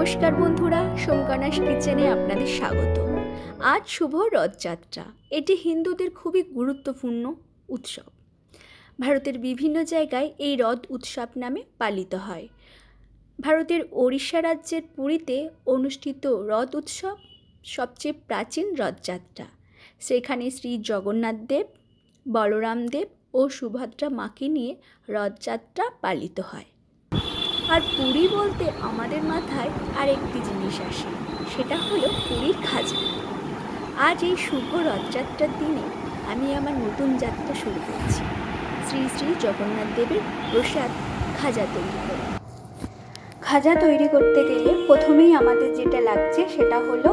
নমস্কার বন্ধুরা, সোমকনাস কিচেনে আপনাদের স্বাগত। আজ শুভ রথযাত্রা। এটি হিন্দুদের খুবই গুরুত্বপূর্ণ উৎসব। ভারতের বিভিন্ন জায়গায় এই রথ উৎসব নামে পালিত হয়। ভারতের ওড়িশা রাজ্যের পুরীতে অনুষ্ঠিত রথ উৎসব সবচেয়ে প্রাচীন রথযাত্রা। সেখানে শ্রী জগন্নাথ দেব, বলরাম দেব ও সুভদ্রা মাকে নিয়ে রথযাত্রা পালিত হয়। আর পুরী বলতে আমাদের মাথায় আরেকটি জিনিস আসে, সেটা হলো পুরীর খাজা। আজ এই শুভ রথযাত্রার দিনে আমি আমার নতুন যাত্রা শুরু করছি শ্রী শ্রী জগন্নাথ দেবের প্রসাদ খাজা তৈরি করে। খাজা তৈরি করতে গেলে প্রথমেই আমাদের যেটা লাগছে সেটা হলো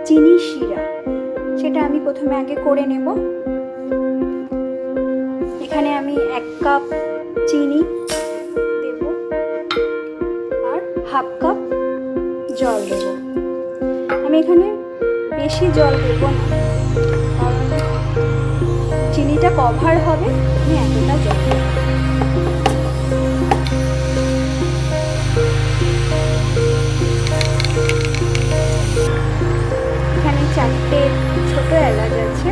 চিনি শিরা। সেটা আমি প্রথমে আগে করে নেব। এখানে আমি 1 কাপ চিনি দেব আর হাফ কাপ জল দেব। আমি এখানে বেশি জল দেব না, কারণ চিনিটা কভার হবে। আমি এতটা জল দেব। এখানে 4টে ছোট এলাচ আছে,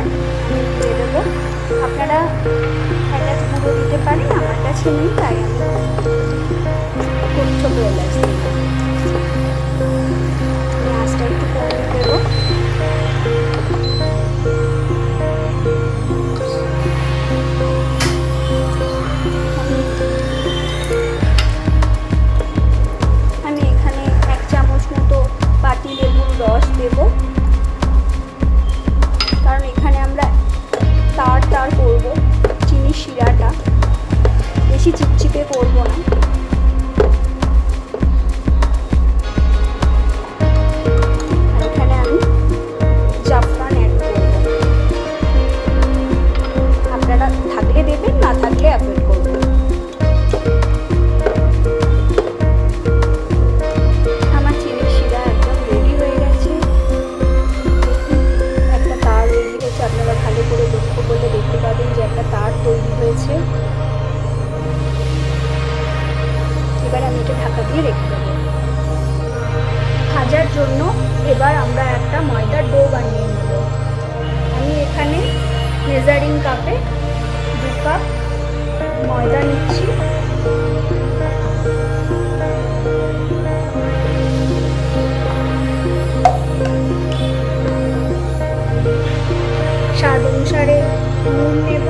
আমি দিয়ে দেবো। আপনারা এলাচ গুঁড়ো দিতে পারেন, আমার কাছে নেই তাই আমি খুব ছোট এলাচ দিই। আঁচটা একটু কমিয়ে দেবো। আমি এখানে 1 চামচ মতো পাতি লেবুর রস দেব, কারণ এখানে আমরা তার করবো চিনি শিরাটা, বেশি চিপচিপে করবো না। এখানে আমি জাফরান অ্যাড করব। আপনারা থাকলে দেবেন, না থাকলে অ্যাভয়েড করবেন। আমার চিনি শিরা একদম রেডি হয়ে গেছে। একটা তার রেডি হয়েছে, আপনারা ভালো করে লক্ষ্য করলে দেখতে পাবেন যে একটা তার তৈরি হয়েছে। এবার আমি এটা ঢাকা দিয়ে রেখে দেবো। খাজার জন্য এবার আমরা একটা ময়দার ডো বানিয়ে নেব। আমি এখানে মেজারিং কাপে 2 কাপ ময়দা নিচ্ছি। স্বাদ অনুসারে নুন নেব।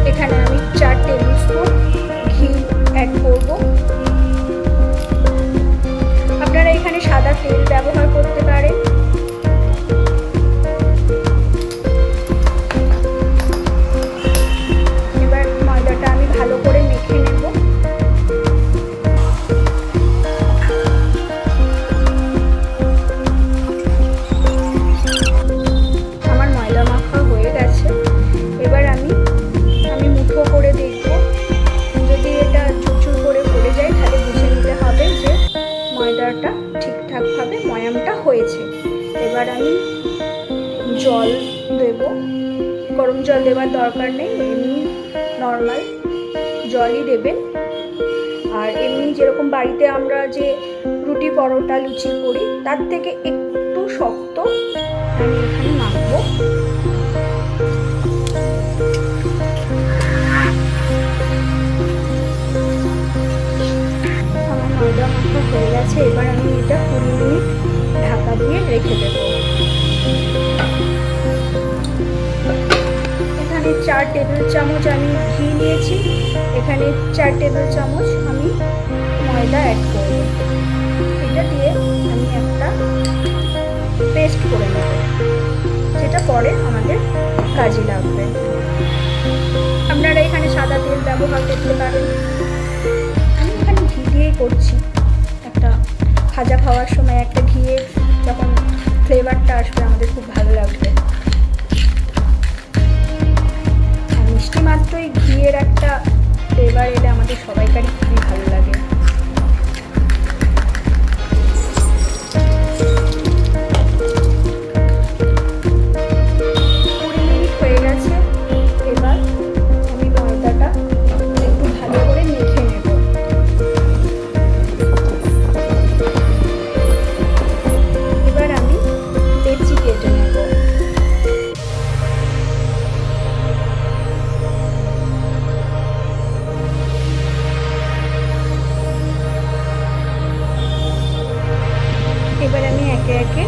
এখানে আমি 4 টেবিল স্পুন ঘি অ্যাড করব। আপনারা এখানে সাদা তেল ব্যবহার করতে পারেন। এবার ময়দাটা আমি ভালো করে মেখে নেব। আমার ময়দা মাখা হয়ে গেছে। এবার আমি মুঠো করে দেখব। যদি এটা চুরচুর করে পড়ে যায় তাহলে বুঝে নিতে হবে যে ময়দাটা ঠিকঠাকভাবে ময়ামটা হয়েছে। এবার আমি জল দেব। গরম জল দেওয়ার দরকার নেই, এমনি নর্মাল জলই দেবেন। আর এমনি যেরকম বাড়িতে আমরা যে রুটি পরোটা লুচি করি তার থেকে একটু শক্ত আমি এখানে মাখবো। ময়দা মাখা হয়ে গেছে। এবার আমি এটা 20 মিনিট ঢাকা দিয়ে রেখে দেব। এখানে 4 টেবিল চামচ আমি ঘি নিয়েছি। এখানে 4 টেবিল চামচ আমি ময়দা অ্যাড করব। এটা দিয়ে আমি একটা পেস্ট করে নেব, যেটা পরে আমাদের কাজে লাগবে। আপনারা এখানে সাদা তেল ব্যবহার করতে পারেন। আমি এখানে ঘি দিয়েই করছি। একটা খাজা খাওয়ার সময় একটা ঘিয়ের যখন ফ্লেভারটা আসবে আমাদের খুব ভালো লাগবে। আর মিষ্টি মাত্রই ঘিয়ের একটা ফ্লেভার এলে আমাদের সবাইকারই খুবই ভালো লাগে। 20 মিনিট হয়ে গেছে। এবার একে একে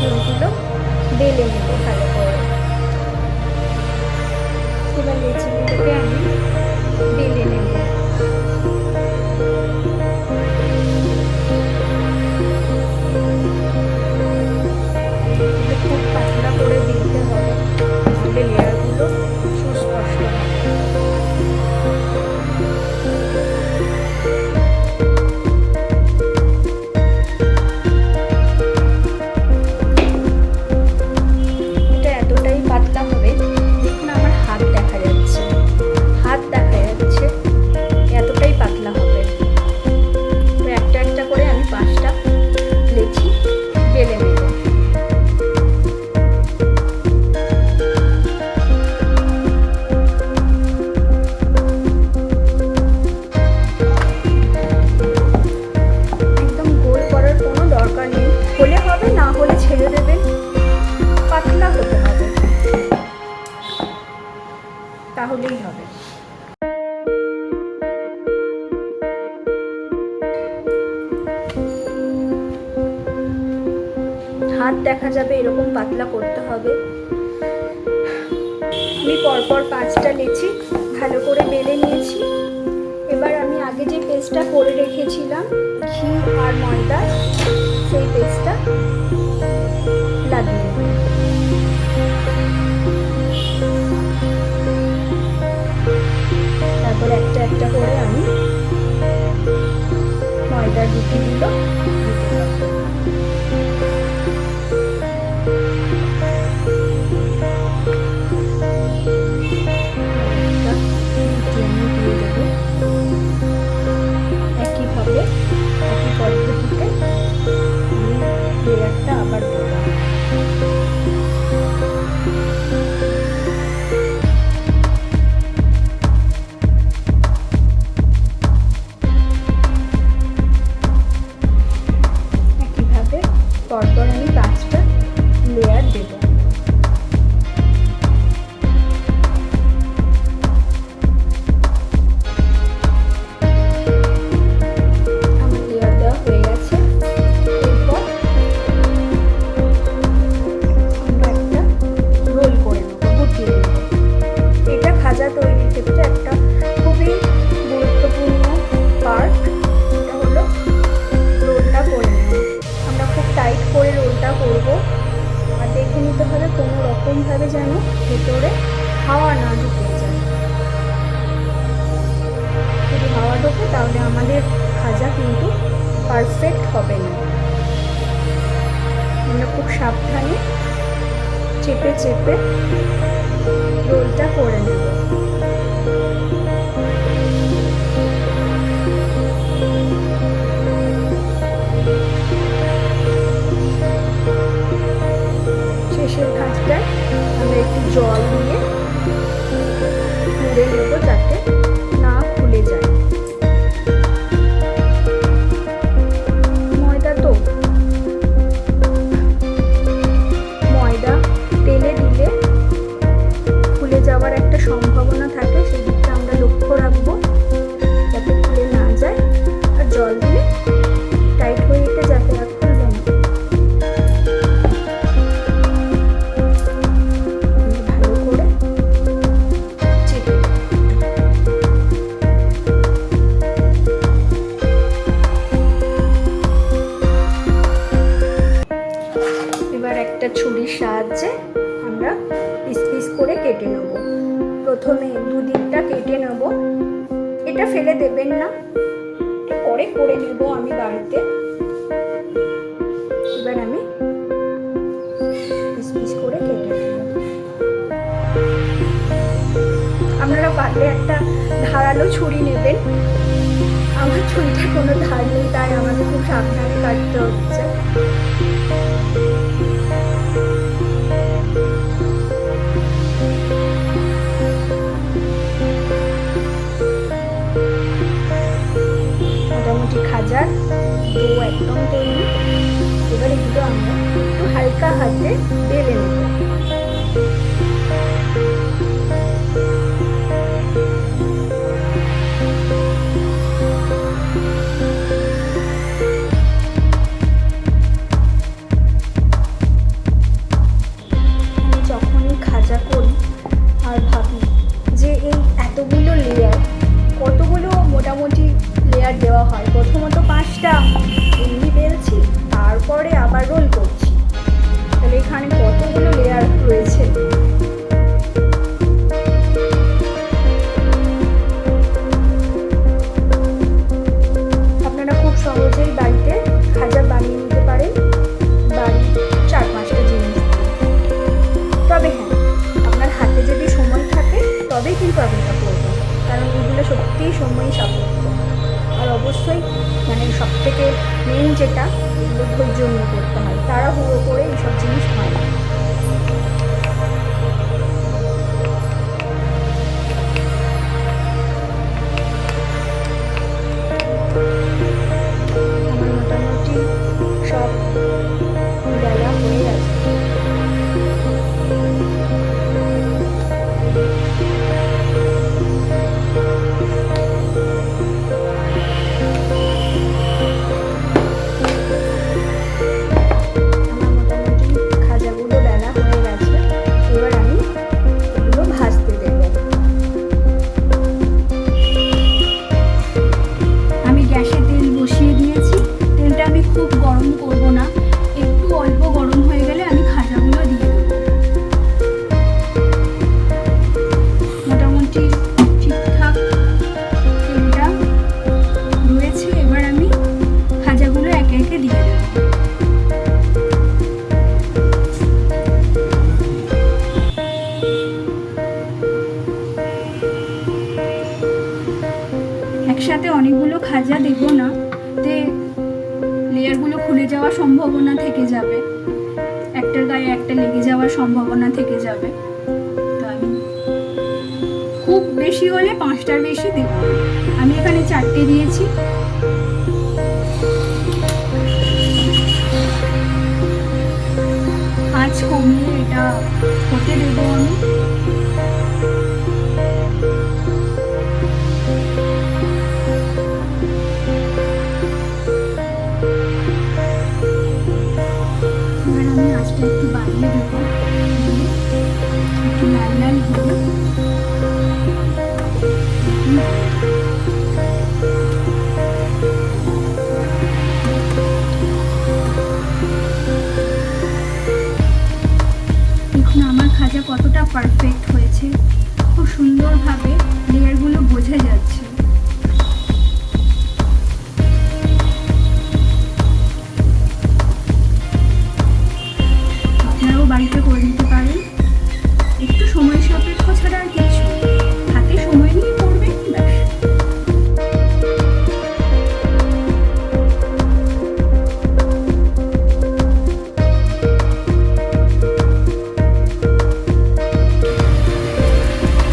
রোলগুলো বেলে নেব ভালো করে। এবার লেচিগুলোকে আমি বেলে নেব। খুব পাতলা করে বেলতে হবে, তাহলে লেয়ারগুলো সুস্পষ্ট হবে। তাহলেই হবে। হাত দেখা যাবে এরকম পাতলা করতে হবে। আমি পরপর 5টা লেচি ভালো করে বেলে নিয়েছি। এবার আমি আগে যে পেস্টটা করে রেখেছিলাম ঘি আর ময়দা, সেই পেস্টটা লাগিয়ে নেব। তারপর একটা একটা করে আমি ময়দার রুটিগুলো দিতে থাকবো। একইভাবে একই পদ্ধতিতে আমি লেয়ারটা আবার দেবো। পরপর আমি 5টা লেয়ার দেব। আমার লেয়ার দেওয়া হয়ে গেছে। এরপর আমরা একটা রোল করে নেব, গুটিয়ে নেব। এটা খাজা তৈরির ক্ষেত্রে একটা খুবই গুরুত্বপূর্ণ পার্ট। এটা হলো রোলটা করে নেব। আমরা খুব টাইট করে রোলটা করব, আর দেখে নিতে হবে কোনো রকমভাবে যেন ভেতরে হাওয়া না ঢুকে যায়। যদি হাওয়া ঢোকে তাহলে আমাদের খাজা কিন্তু পারফেক্ট হবে না। আমরা খুব সাবধানে চেপে চেপে রোলটা করে নেব। শেষের ভাঁজটায় আমরা একটু জল দিয়ে মুড়ে নেব যাতে না খুলে যায়। ময়দা তেলে দিলে খুলে যাওয়ার একটা সম্ভাবনা থাকে, সেদিকটা আমরা লক্ষ্য রাখবো যাতে খুলে না যায়। আর জল দিলে টাইট হয়ে যেতে যাতে আর খুলবে না। ভালো করে চেপে এবার একটা ছুরির সাহায্যে আমরা পিস পিস করে কেটে নেব। প্রথমে দুদিকটা কেটে নেব। এটা ফেলে দেবেন না, পরে করে নেব আমি বাড়িতে। এবার আমি পিস পিস করে কেটে নেব। আপনারা পারলে একটা ধারালো ছুরি নেবেন। আমার ছুরিটা কোনো ধার নেই, তাই আমাকে খুব সাবধানে কাটতে হচ্ছে। মোটামুটি খাজার ডো একদম তৈরি। এবার এগুলো আমরা একটু হালকা হাতে বেলে নেব। লেয়ার দেওয়া হয়। প্রথমত 5টা এমনি বেলছি, তারপরে আবার রোল করছি। তাহলে এখানে কতগুলো লেয়ার রয়েছে। আপনারা খুব সহজেই বাড়িতে খাজা বানিয়ে নিতে পারেন বাড়ির 4-5টা জিনিস। তবে হ্যাঁ, আপনার হাতে যদি সময় থাকে তবেই কিন্তু আপনি এটা করবেন, কারণ এগুলো সত্যিই সময় সাপেক্ষ। আর অবশ্যই মানে সব থেকে মেন যেটা, এগুলো ধৈর্য নিয়ে করতে হয়, তাড়াহুড়ো করে এইসব জিনিস হয় না। আমার মোটামুটি সব বেলা হয়ে গেছে। একসাথে অনেকগুলো খাজা দেবো না, তে লেয়ারগুলো খুলে যাওয়ার সম্ভাবনা থেকে যাবে, একটার গায়ে একটা লেগে যাওয়ার সম্ভাবনা থেকে যাবে। তো আমি খুব বেশি হলে 5টার বেশি দেবো। আমি এখানে 4টে দিয়েছি। আঁচ কমিয়ে এটা হতে দেবো আমি। আঁচটা একটু বাড়িয়ে দেবো, একটু লাল লাল হবে। দেখুন আমার খাজা কতটা পারফেক্ট হয়েছে, খুব সুন্দরভাবে লেয়ারগুলো বোঝা যাচ্ছে। বাড়িতে করে নিতে পারেন, একটু সময় সাপেক্ষ ছাড়া আর কিছু, হাতে সময় নিয়ে করবেন ব্যাস।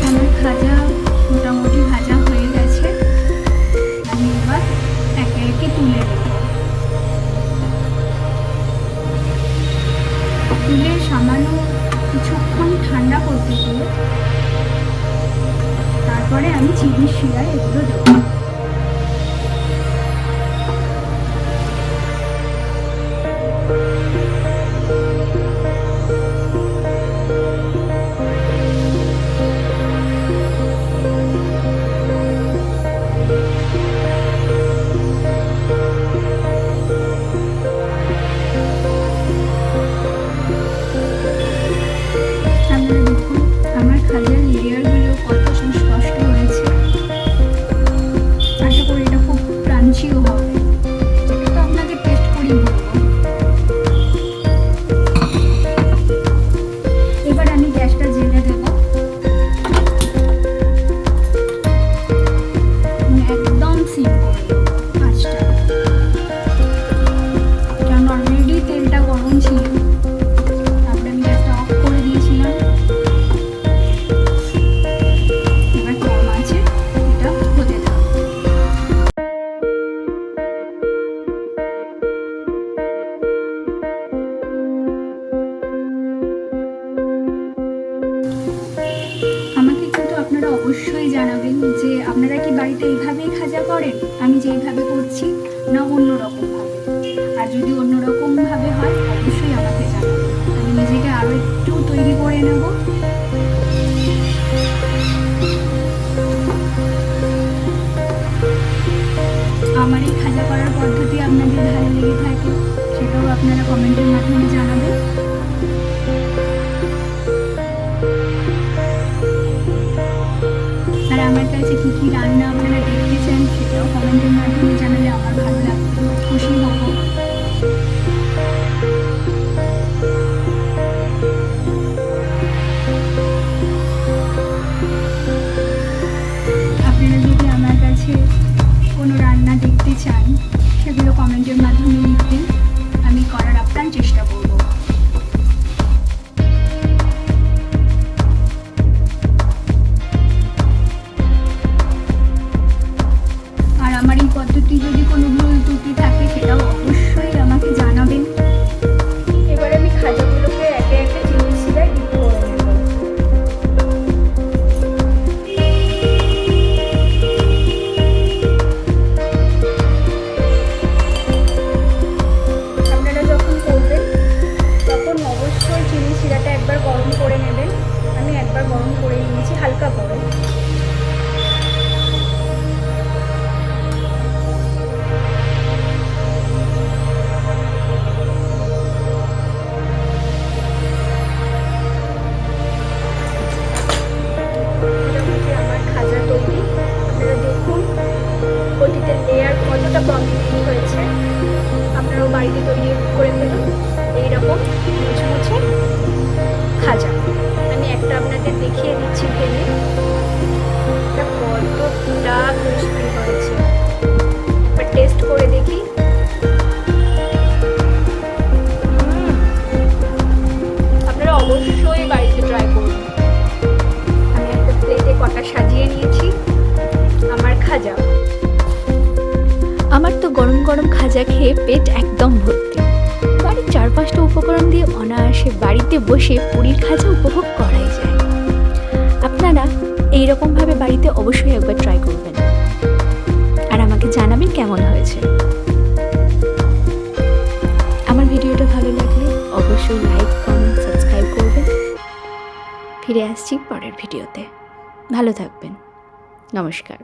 আমার খাজা মোটামুটি ভাজা হয়ে গেছে, আমি এবার একে একে তুলে দেব। তুলে সামান্য কিছুক্ষণ ঠান্ডা করতে দিয়ে তারপরে আমি চিনির শিরায় এগুলো দেবো। আমার খাজার লেয়ারগুলো কত সুস্পষ্ট হয়েছে। আশা করি এটা খুব ক্রাঞ্চিও হবে, যেটা তো আপনাদের টেস্ট করেই বলবো। এবার আমি গ্যাসটা জেলে দেব, একদম সিম করে দেবো আঁচটা, কারণ অলরেডি তেলটা গরম ছিল। তারপরে আমি গ্যাসটা অফ করে দিয়েছিলাম। অবশ্যই জানাবেন যে আপনারা কি বাড়িতে এইভাবেই খাজা করেন, আমি যেইভাবে করছি, না অন্য রকম ভাবে। আর যদি অন্য রকম ভাবে হয় অবশ্যই আমাকে জানাবেন, আমি নিজেকে আরো একটু তৈরি করে নেব। আমার এই খাজা করার পদ্ধতি আপনাদের ভালো লেগে থাকে সেটাও আপনারা কমেন্টের মাধ্যমে জানাবেন। আর আমার কাছে কী কী রান্না আপনারা দেখতে চান সেটাও কমেন্টের মাধ্যমে জানালে আমার ভালো লাগবে, খুশি হব। আপনারা যদি আমার কাছে কোনো রান্না দেখতে চান সেগুলো কমেন্টের মাধ্যমে লিখবেন, আমি করার আপ্রাণ চেষ্টা করব। আর আমার এই পদ্ধতি যদি কোনো ভুল ত্রুটি থাকে সেটাও অবশ্যই আমাকে জানাবেন। এবার আমি খাজাগুলোকে একে একে চিনি শিরায় ডিপ করে নেব। আপনারা যখন করবেন তখন অবশ্যই চিনি শিরাটা একবার গরম করে নেবেন। আমি একবার গরম করে নিয়েছি হালকা করে। আমার খাজা তৈরি, আপনারা দেখুন প্রতিটা লেয়ার কতটা প্রমিনেন্ট হয়েছে। আপনারাও বাড়িতে তৈরি করে ফেলুন এইরকম মুছে খাজা। আমি একটা আপনাদের দেখিয়ে দিচ্ছি ভেঙে, এটা কতটা ক্রিস্পি হয়েছে। এবার টেস্ট করে দেখি। আপনারা অবশ্যই বাড়িতে ট্রাই করুন। আমি একটা প্লেটে কটা সাজিয়ে নিয়েছি আমার খাজা। আমার তো গরম গরম খাজা খেয়ে পেট একদম ভর্তি। বাড়ির 4-5টা উপকরণ দিয়ে অনায়াসে বাড়িতে বসে পুরীর খাজা উপভোগ করাই যায়। আপনারা এইরকমভাবে বাড়িতে অবশ্যই একবার ট্রাই করবেন আর আমাকে জানাবেন কেমন হয়েছে। আমার ভিডিওটা ভালো লাগলে অবশ্যই লাইক, কমেন্ট, সাবস্ক্রাইব করবেন। ফিরে আসছি পরের ভিডিওতে। ভালো থাকবেন। নমস্কার।